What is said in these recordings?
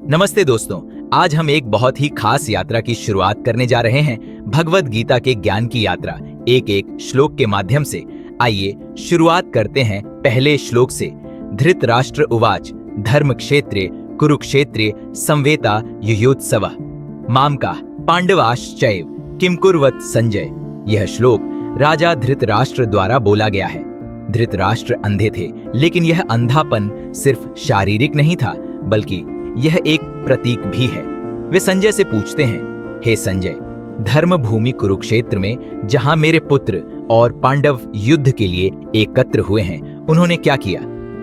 नमस्ते दोस्तों, आज हम एक बहुत ही खास यात्रा की शुरुआत करने जा रहे हैं। भगवत गीता के ज्ञान की यात्रा एक एक श्लोक के माध्यम से। आइए शुरुआत करते हैं पहले श्लोक से। धृतराष्ट्र उवाच धर्म क्षेत्रे कुरुक्षेत्रे संवेता युयोत्सवः मामका पांडवाश्चैव किम कुर्वत संजय। यह श्लोक राजा धृतराष्ट्र द्वारा बोला गया है। धृतराष्ट्र अंधे थे, लेकिन यह अंधापन सिर्फ शारीरिक नहीं था, बल्कि यह एक प्रतीक भी है। वे संजय से पूछते हैं, हे संजय, धर्म भूमि कुरुक्षेत्र में जहां मेरे पुत्र और पांडव युद्ध के लिए एकत्र हुए हैं, उन्होंने क्या किया?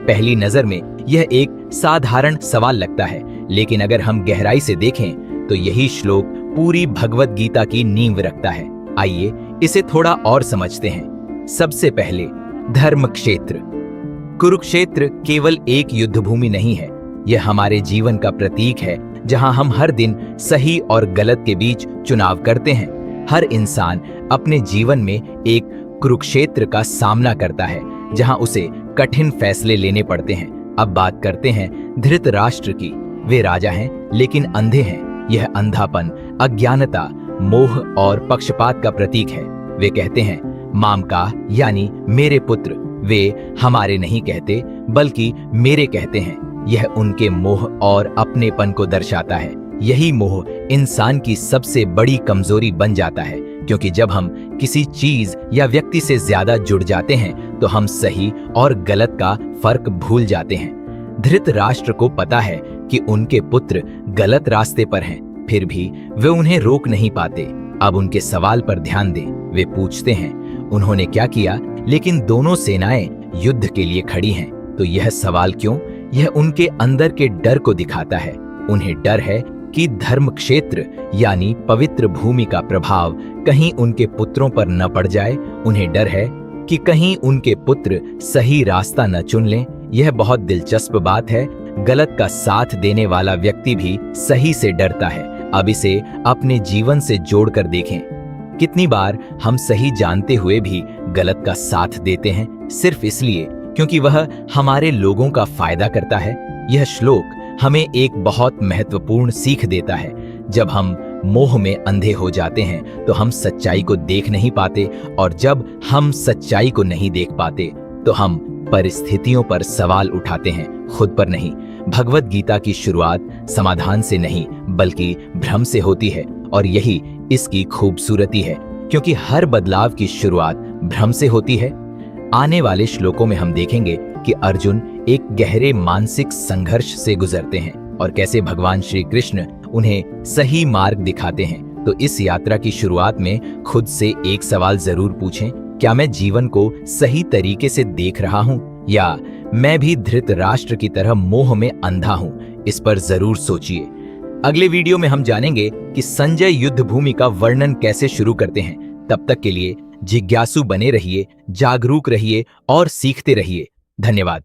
पहली नजर में यह एक साधारण सवाल लगता है, लेकिन अगर हम गहराई से देखें तो यही श्लोक पूरी भगवत गीता की नींव रखता है। आइए इसे थोड़ा और समझते हैं। सबसे पहले धर्म क्षेत्र। कुरुक्षेत्र केवल एक युद्ध भूमि नहीं है, यह हमारे जीवन का प्रतीक है, जहां हम हर दिन सही और गलत के बीच चुनाव करते हैं। हर इंसान अपने जीवन में एक कुरुक्षेत्र का सामना करता है, जहां उसे कठिन फैसले लेने पड़ते हैं। अब बात करते हैं धृतराष्ट्र की। वे राजा हैं, लेकिन अंधे हैं। यह अंधापन अज्ञानता, मोह और पक्षपात का प्रतीक है। वे कहते हैं मामका, यानी मेरे पुत्र। वे हमारे नहीं कहते, बल्कि मेरे कहते हैं। यह उनके मोह और अपनेपन को दर्शाता है। यही मोह इंसान की सबसे बड़ी कमजोरी बन जाता है, क्योंकि जब हम किसी चीज या व्यक्ति से ज्यादा जुड़ जाते हैं तो हम सही और गलत का फर्क भूल जाते हैं। धृतराष्ट्र को पता है कि उनके पुत्र गलत रास्ते पर हैं, फिर भी वे उन्हें रोक नहीं पाते। अब उनके सवाल पर ध्यान दें। वे पूछते हैं उन्होंने क्या किया, लेकिन दोनों सेनाएं युद्ध के लिए खड़ी हैं, तो यह सवाल क्यों? यह उनके अंदर के डर को दिखाता है। उन्हें डर है कि धर्म क्षेत्र यानी पवित्र भूमि का प्रभाव कहीं उनके पुत्रों पर न पड़ जाए। उन्हें डर है कि कहीं उनके पुत्र सही रास्ता न चुन लें। यह बहुत दिलचस्प बात है। गलत का साथ देने वाला व्यक्ति भी सही से डरता है। अब इसे अपने जीवन से जोड़कर देखें। कितनी बार हम सही जानते हुए भी गलत का साथ देते हैं, सिर्फ इसलिए क्योंकि वह हमारे लोगों का फायदा करता है। यह श्लोक हमें एक बहुत महत्वपूर्ण सीख देता है। जब हम मोह में अंधे हो जाते हैं तो हम सच्चाई को देख नहीं पाते, और जब हम सच्चाई को नहीं देख पाते तो हम परिस्थितियों पर सवाल उठाते हैं, खुद पर नहीं। भगवत गीता की शुरुआत समाधान से नहीं, बल्कि भ्रम से होती है, और यही इसकी खूबसूरती है, क्योंकि हर बदलाव की शुरुआत भ्रम से होती है। आने वाले श्लोकों में हम देखेंगे कि अर्जुन एक गहरे मानसिक संघर्ष से गुजरते हैं और कैसे भगवान श्री कृष्ण उन्हें सही मार्ग दिखाते हैं। तो इस यात्रा की शुरुआत में खुद से एक सवाल जरूर पूछें, क्या मैं जीवन को सही तरीके से देख रहा हूं, या मैं भी धृतराष्ट्र की तरह मोह में अंधा हूं? इस पर जरूर सोचिए। अगले वीडियो में हम जानेंगे कि संजय युद्ध भूमि का वर्णन कैसे शुरू करते हैं। तब तक के लिए जिज्ञासु बने रहिए, जागरूक रहिए और सीखते रहिए। धन्यवाद।